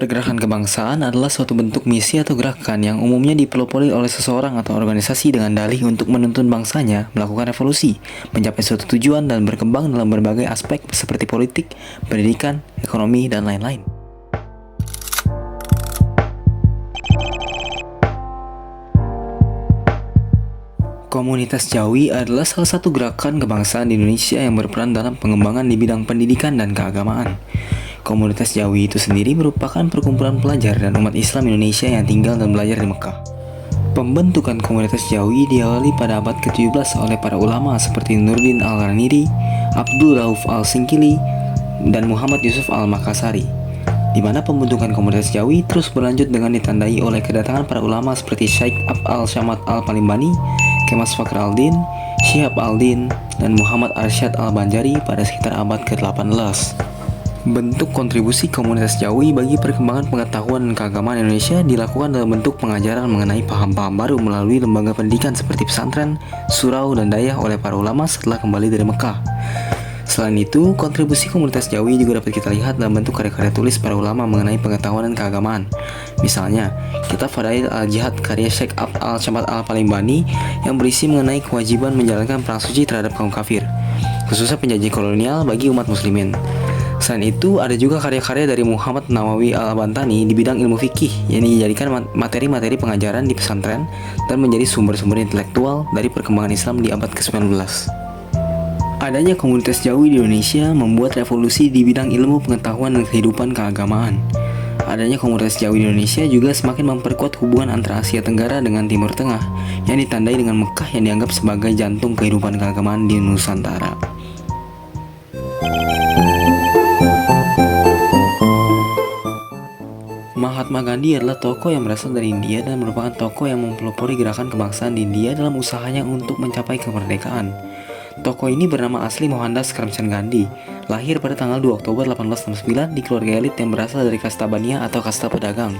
Pergerakan kebangsaan adalah suatu bentuk misi atau gerakan yang umumnya dipelopori oleh seseorang atau organisasi dengan dalih untuk menuntun bangsanya melakukan revolusi, mencapai suatu tujuan dan berkembang dalam berbagai aspek seperti politik, pendidikan, ekonomi, dan lain-lain. Komunitas Jawi adalah salah satu gerakan kebangsaan di Indonesia yang berperan dalam pengembangan di bidang pendidikan dan keagamaan. Komunitas Jawi itu sendiri merupakan perkumpulan pelajar dan umat Islam Indonesia yang tinggal dan belajar di Mekah. Pembentukan komunitas Jawi diawali pada abad ke-17 oleh para ulama seperti Nurdin Al-Ghaniri, Abdul Rauf Al-Singkili, dan Muhammad Yusuf Al-Makassari, di mana pembentukan komunitas Jawi terus berlanjut dengan ditandai oleh kedatangan para ulama seperti Syekh Abd Al-Samad Al-Palimbani, Kemas Fakhr Al-Din, Syihab Al-Din, dan Muhammad Arsyad Al-Banjari pada sekitar abad ke-18. Bentuk kontribusi komunitas Jawi bagi perkembangan pengetahuan dan keagamaan Indonesia dilakukan dalam bentuk pengajaran mengenai paham-paham baru melalui lembaga pendidikan seperti pesantren, surau, dan dayah oleh para ulama setelah kembali dari Mekah. Selain itu, kontribusi komunitas Jawi juga dapat kita lihat dalam bentuk karya-karya tulis para ulama mengenai pengetahuan dan keagamaan. Misalnya, kitab Fadail Al-Jihad karya Syekh Abd Al-Samad Al-Palimbani yang berisi mengenai kewajiban menjalankan perang suci terhadap kaum kafir, khususnya penjajah kolonial bagi umat muslimin. Selain itu, ada juga karya-karya dari Muhammad Nawawi Al-Bantani di bidang ilmu fikih yang dijadikan materi-materi pengajaran di pesantren dan menjadi sumber-sumber intelektual dari perkembangan Islam di abad ke-19. Adanya komunitas Jawi di Indonesia membuat revolusi di bidang ilmu pengetahuan dan kehidupan keagamaan. Adanya komunitas Jawi di Indonesia juga semakin memperkuat hubungan antara Asia Tenggara dengan Timur Tengah yang ditandai dengan Mekah yang dianggap sebagai jantung kehidupan keagamaan di Nusantara. Mahatma Gandhi adalah tokoh yang berasal dari India dan merupakan tokoh yang mempelopori gerakan kebangsaan di India dalam usahanya untuk mencapai kemerdekaan. Tokoh ini bernama asli Mohandas Karamchand Gandhi, lahir pada tanggal 2 Oktober 1869 di keluarga elit yang berasal dari kasta Bania atau kasta pedagang.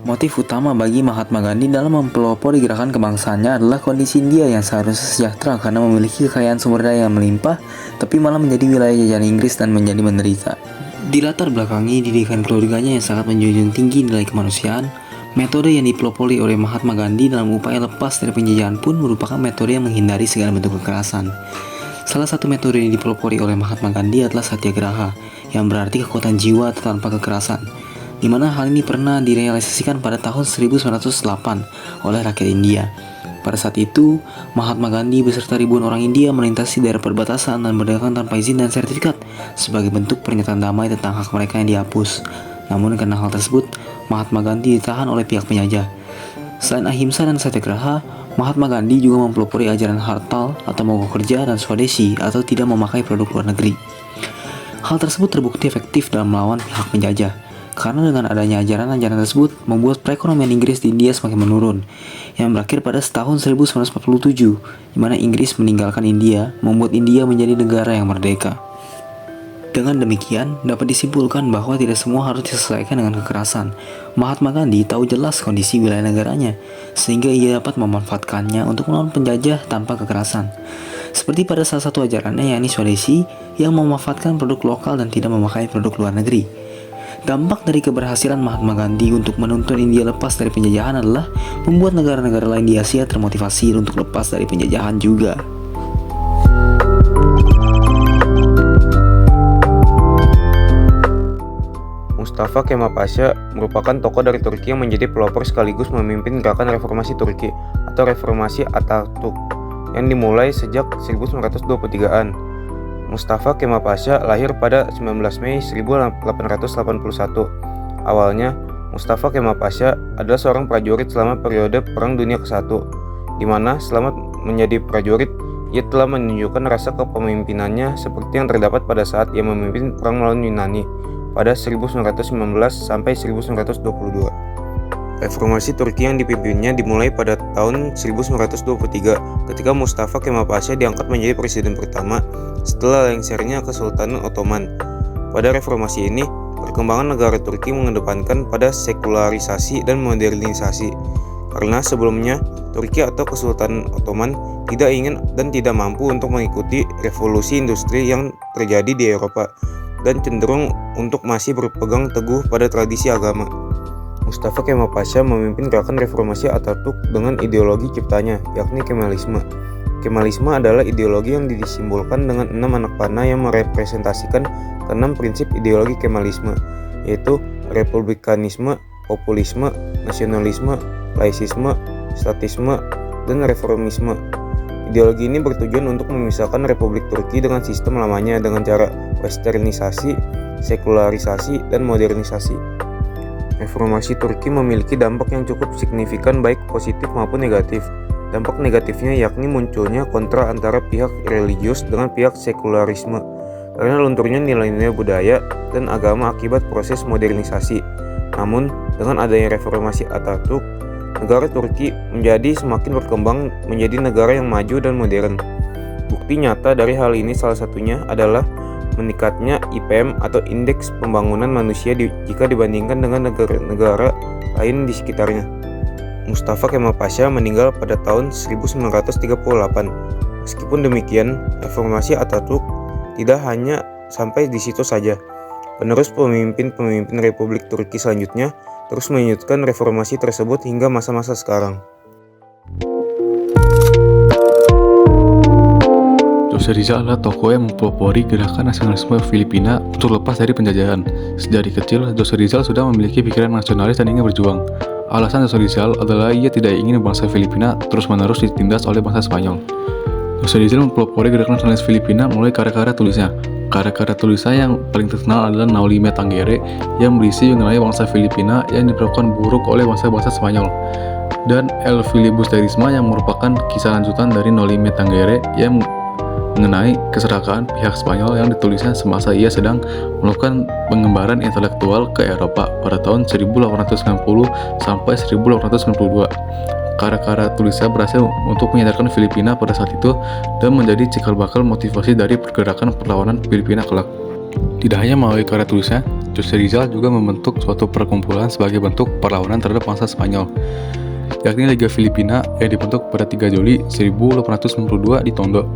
Motif utama bagi Mahatma Gandhi dalam mempelopori gerakan kebangsaannya adalah kondisi India yang seharusnya sejahtera karena memiliki kekayaan sumber daya yang melimpah, tapi malah menjadi wilayah jajahan Inggris dan menjadi menderita. Dilatar belakangi didikan keluarganya yang sangat menjunjung tinggi nilai kemanusiaan, metode yang dipelopori oleh Mahatma Gandhi dalam upaya lepas dari penjajahan pun merupakan metode yang menghindari segala bentuk kekerasan. Salah satu metode yang dipelopori oleh Mahatma Gandhi adalah Satyagraha, yang berarti kekuatan jiwa tanpa kekerasan, di mana hal ini pernah direalisasikan pada tahun 1908 oleh rakyat India. Pada saat itu, Mahatma Gandhi beserta ribuan orang India melintasi daerah perbatasan dan berdagang tanpa izin dan sertifikat sebagai bentuk pernyataan damai tentang hak mereka yang dihapus. Namun karena hal tersebut, Mahatma Gandhi ditahan oleh pihak penjajah. Selain ahimsa dan satyagraha, Mahatma Gandhi juga mempelopori ajaran hartal atau mogok kerja dan swadeshi atau tidak memakai produk luar negeri. Hal tersebut terbukti efektif dalam melawan pihak penjajah, karena dengan adanya ajaran-ajaran tersebut membuat perekonomian Inggris di India semakin menurun, yang berakhir pada tahun 1947, di mana Inggris meninggalkan India, membuat India menjadi negara yang merdeka. Dengan demikian, dapat disimpulkan bahwa tidak semua harus diselesaikan dengan kekerasan. Mahatma Gandhi tahu jelas kondisi wilayah negaranya, sehingga ia dapat memanfaatkannya untuk melawan penjajah tanpa kekerasan. Seperti pada salah satu ajarannya, yakni Swadeshi, yang memanfaatkan produk lokal dan tidak memakai produk luar negeri. Dampak dari keberhasilan Mahatma Gandhi untuk menuntun India lepas dari penjajahan adalah membuat negara-negara lain di Asia termotivasi untuk lepas dari penjajahan juga. Mustafa Kemal Pasha merupakan tokoh dari Turki yang menjadi pelopor sekaligus memimpin gerakan reformasi Turki atau reformasi Atatürk yang dimulai sejak 1923-an. Mustafa Kemal Pasha lahir pada 19 Mei 1881. Awalnya, Mustafa Kemal Pasha adalah seorang prajurit selama periode Perang Dunia ke-1, di mana selama menjadi prajurit, ia telah menunjukkan rasa kepemimpinannya seperti yang terdapat pada saat ia memimpin perang melawan Yunani pada 1919 sampai 1922. Reformasi Turki yang dipimpinnya dimulai pada tahun 1923 ketika Mustafa Kemal Pasha diangkat menjadi presiden pertama setelah lengsernya Kesultanan Ottoman. Pada reformasi ini, perkembangan negara Turki mengedepankan pada sekularisasi dan modernisasi. Karena sebelumnya, Turki atau Kesultanan Ottoman tidak ingin dan tidak mampu untuk mengikuti revolusi industri yang terjadi di Eropa dan cenderung untuk masih berpegang teguh pada tradisi agama. Mustafa Kemal Pasha memimpin gerakan reformasi Atatürk dengan ideologi ciptanya, yakni Kemalisme. Kemalisme adalah ideologi yang disimbolkan dengan 6 anak panah yang merepresentasikan ke-6 prinsip ideologi Kemalisme, yaitu republikanisme, populisme, nasionalisme, laisisme, statisme, dan reformisme. Ideologi ini bertujuan untuk memisahkan Republik Turki dengan sistem lamanya dengan cara westernisasi, sekularisasi, dan modernisasi. Reformasi Turki memiliki dampak yang cukup signifikan baik positif maupun negatif. Dampak negatifnya yakni munculnya kontra antara pihak religius dengan pihak sekularisme karena lunturnya nilai-nilai budaya dan agama akibat proses modernisasi. Namun, dengan adanya reformasi Atatürk, negara Turki menjadi semakin berkembang menjadi negara yang maju dan modern. Bukti nyata dari hal ini salah satunya adalah meningkatnya IPM atau Indeks Pembangunan Manusia jika dibandingkan dengan negara-negara lain di sekitarnya. Mustafa Kemal Pasha meninggal pada tahun 1938. Meskipun demikian, reformasi Atatürk tidak hanya sampai di situ saja. Penerus pemimpin-pemimpin Republik Turki selanjutnya terus melanjutkan reformasi tersebut hingga masa-masa sekarang. Jose Rizal adalah tokoh yang mempelopori gerakan nasionalisme Filipina untuk lepas dari penjajahan. Sejak kecil, Jose Rizal sudah memiliki pikiran nasionalis dan ingin berjuang. Alasan Jose Rizal adalah ia tidak ingin bangsa Filipina terus-menerus ditindas oleh bangsa Spanyol. Jose Rizal mempelopori gerakan nasionalis Filipina melalui karya-karya tulisnya. Karya-karya tulisnya yang paling terkenal adalah Naulime Tangere yang berisi mengenai bangsa Filipina yang diperlakukan buruk oleh bangsa-bangsa Spanyol, dan El Filibusterisme yang merupakan kisah lanjutan dari Naulime Tangere yang mengenai keserakahan pihak Spanyol yang ditulisnya semasa ia sedang melakukan pengembaraan intelektual ke Eropa pada tahun 1890 sampai 1892. Karya-karya tulisnya berhasil untuk menyadarkan Filipina pada saat itu dan menjadi cikal bakal motivasi dari pergerakan perlawanan Filipina kelak. Tidak hanya melalui karya tulisnya, Jose Rizal juga membentuk suatu perkumpulan sebagai bentuk perlawanan terhadap bangsa Spanyol, yakni Liga Filipina yang dibentuk pada 3 Juli 1892 di Tondo.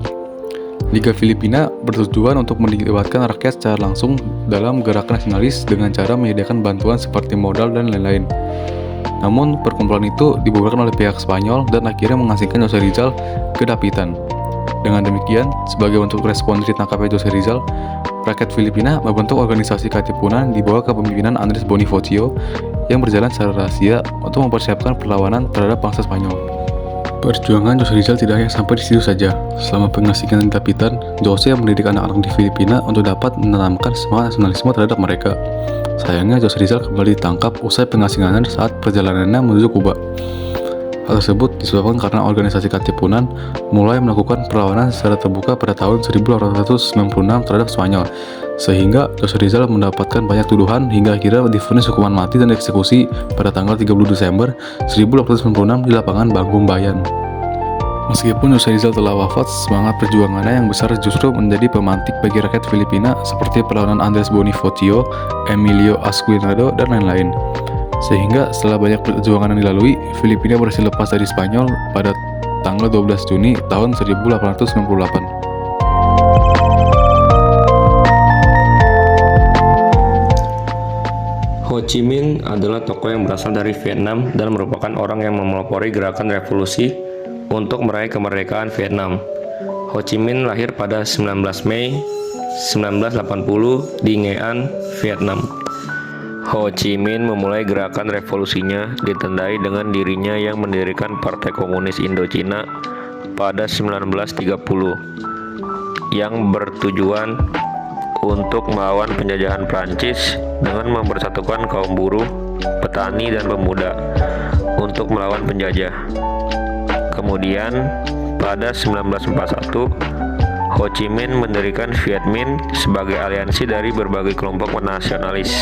Liga Filipina bertujuan untuk melibatkan rakyat secara langsung dalam gerakan nasionalis dengan cara menyediakan bantuan seperti modal dan lain-lain. Namun, perkumpulan itu dibubarkan oleh pihak Spanyol dan akhirnya mengasingkan Jose Rizal ke Dapitan. Dengan demikian, sebagai bentuk respon dari ditangkapnya Jose Rizal, rakyat Filipina membentuk organisasi Katipunan di bawah kepemimpinan Andres Bonifacio yang berjalan secara rahasia untuk mempersiapkan perlawanan terhadap bangsa Spanyol. Perjuangan Jose Rizal tidak hanya sampai di situ saja. Selama pengasingan di Dapitan, Jose mendidik anak-anak di Filipina untuk dapat menanamkan semangat nasionalisme terhadap mereka. Sayangnya, Jose Rizal kembali ditangkap usai pengasingan saat perjalanannya menuju Kuba. Hal tersebut disebabkan karena organisasi Katipunan mulai melakukan perlawanan secara terbuka pada tahun 1896 terhadap Spanyol, sehingga Jose Rizal mendapatkan banyak tuduhan hingga akhirnya divonis hukuman mati dan dieksekusi pada tanggal 30 Desember 1896 di lapangan Bagong Bayan. Meskipun Jose Rizal telah wafat, semangat perjuangannya yang besar justru menjadi pemantik bagi rakyat Filipina seperti perlawanan Andres Bonifacio, Emilio Azcárate, dan lain-lain. Sehingga setelah banyak perjuangan yang dilalui, Filipina berhasil lepas dari Spanyol pada tanggal 12 Juni tahun 1898. Ho Chi Minh adalah tokoh yang berasal dari Vietnam dan merupakan orang yang memelopori gerakan revolusi untuk meraih kemerdekaan Vietnam. Ho Chi Minh lahir pada 19 Mei 1980 di Nghệ An, Vietnam. Ho Chi Minh memulai gerakan revolusinya ditandai dengan dirinya yang mendirikan Partai Komunis Indochina pada 1930 yang bertujuan untuk melawan penjajahan Prancis dengan mempersatukan kaum buruh, petani, dan pemuda untuk melawan penjajah. Kemudian, pada 1941, Ho Chi Minh mendirikan Viet Minh sebagai aliansi dari berbagai kelompok nasionalis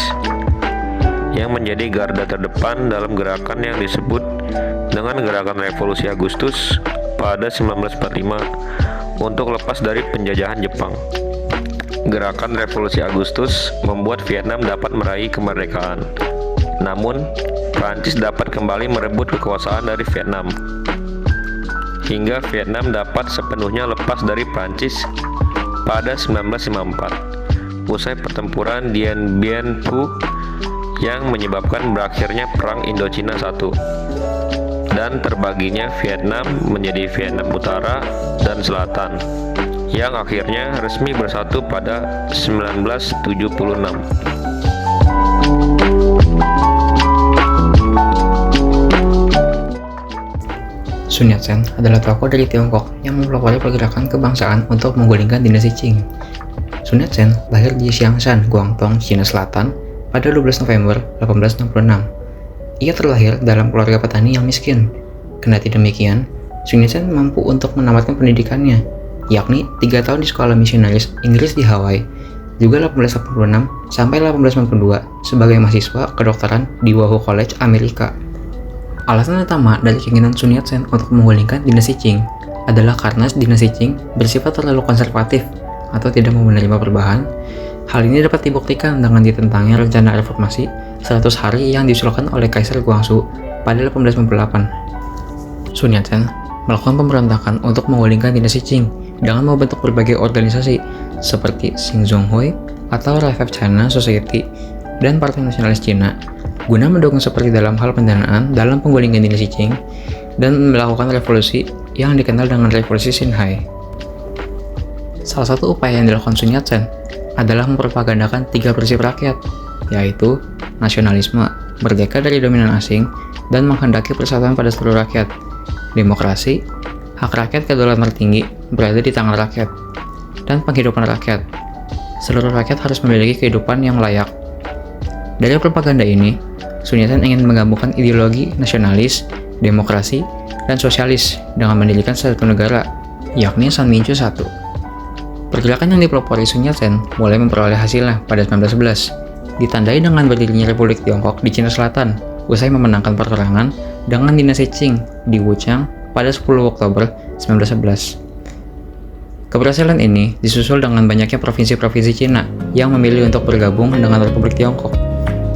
yang menjadi garda terdepan dalam gerakan yang disebut dengan Gerakan Revolusi Agustus pada 1945 untuk lepas dari penjajahan Jepang. Gerakan Revolusi Agustus membuat Vietnam dapat meraih kemerdekaan. Namun, Prancis dapat kembali merebut kekuasaan dari Vietnam, hingga Vietnam dapat sepenuhnya lepas dari Prancis pada 1954, usai pertempuran Dien Bien Phu yang menyebabkan berakhirnya Perang Indochina I dan terbaginya Vietnam menjadi Vietnam Utara dan Selatan, yang akhirnya resmi bersatu pada 1976. Sun Yat-sen adalah tokoh dari Tiongkok yang mempelopori pergerakan kebangsaan untuk menggulingkan dinasti Qing. Sun Yat-sen lahir di Xiangshan, Guangdong, Cina Selatan pada 12 November 1866. Ia terlahir dalam keluarga petani yang miskin. Kendati demikian, Sun Yat-sen mampu untuk menamatkan pendidikannya, yakni 3 tahun di sekolah misionaris Inggris di Hawaii, juga 1886 sampai 1892 sebagai mahasiswa kedokteran di Wahoo College, Amerika. Alasan utama dari keinginan Sun Yat-sen untuk menggulingkan dinasti Qing adalah karena dinasti Qing bersifat terlalu konservatif atau tidak mau menerima perubahan. Hal ini dapat dibuktikan dengan ditentangnya rencana reformasi 100 hari yang diusulkan oleh Kaisar Guangxu pada 1898. Sun Yat-sen melakukan pemberontakan untuk menggulingkan dinasti Qing dengan membentuk berbagai organisasi seperti Xingzhonghui atau Revive China Society dan Partai Nasionalis Cina guna mendukung seperti dalam hal pendanaan dalam penggulingan dinasti Qing dan melakukan revolusi yang dikenal dengan Revolusi Xinhai. Salah satu upaya yang dilakukan Sun Yat-sen adalah mempropagandakan 3 prinsip rakyat, yaitu nasionalisme, merdeka dari dominan asing, dan menghendaki persatuan pada seluruh rakyat. Demokrasi, hak rakyat kedaulatan tertinggi berada di tangan rakyat, dan penghidupan rakyat. Seluruh rakyat harus memiliki kehidupan yang layak. Dari propaganda ini, Sun Yat-sen ingin menggabungkan ideologi nasionalis, demokrasi, dan sosialis dengan mendirikan satu negara, yakni Sanminju I. Pergerakan yang dipelopori Sun Yat-sen mulai memperoleh hasilnya pada 1911, ditandai dengan berdirinya Republik Tiongkok di Cina Selatan, usai memenangkan peperangan dengan dinasti Qing di Wuchang pada 10 Oktober 1911. Keberhasilan ini disusul dengan banyaknya provinsi-provinsi Cina yang memilih untuk bergabung dengan Republik Tiongkok.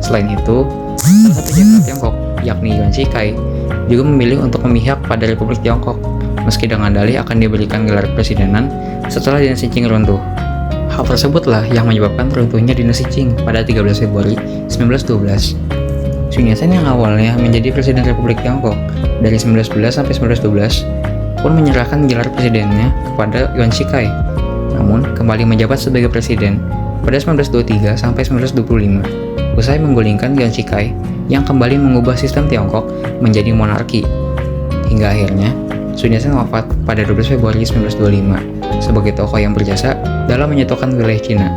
Selain itu, salah satu jenderal Tiongkok, yakni Yuan Shikai, juga memilih untuk memihak pada Republik Tiongkok, meski dengan dalih akan diberikan gelar presidenan setelah dinasti Qing runtuh. Hal tersebutlah yang menyebabkan runtuhnya dinasti Qing pada 13 Februari 1912. Sun Yat-sen yang awalnya menjadi Presiden Republik Tiongkok dari 1911 sampai 1912 pun menyerahkan gelar presidennya kepada Yuan Shikai, namun kembali menjabat sebagai presiden pada 1923 sampai 1925, usai menggulingkan Yuan Shikai yang kembali mengubah sistem Tiongkok menjadi monarki. Hingga akhirnya, Sun Yat-sen wafat pada 12 Februari 1925 sebagai tokoh yang berjasa dalam menyatukan wilayah Cina.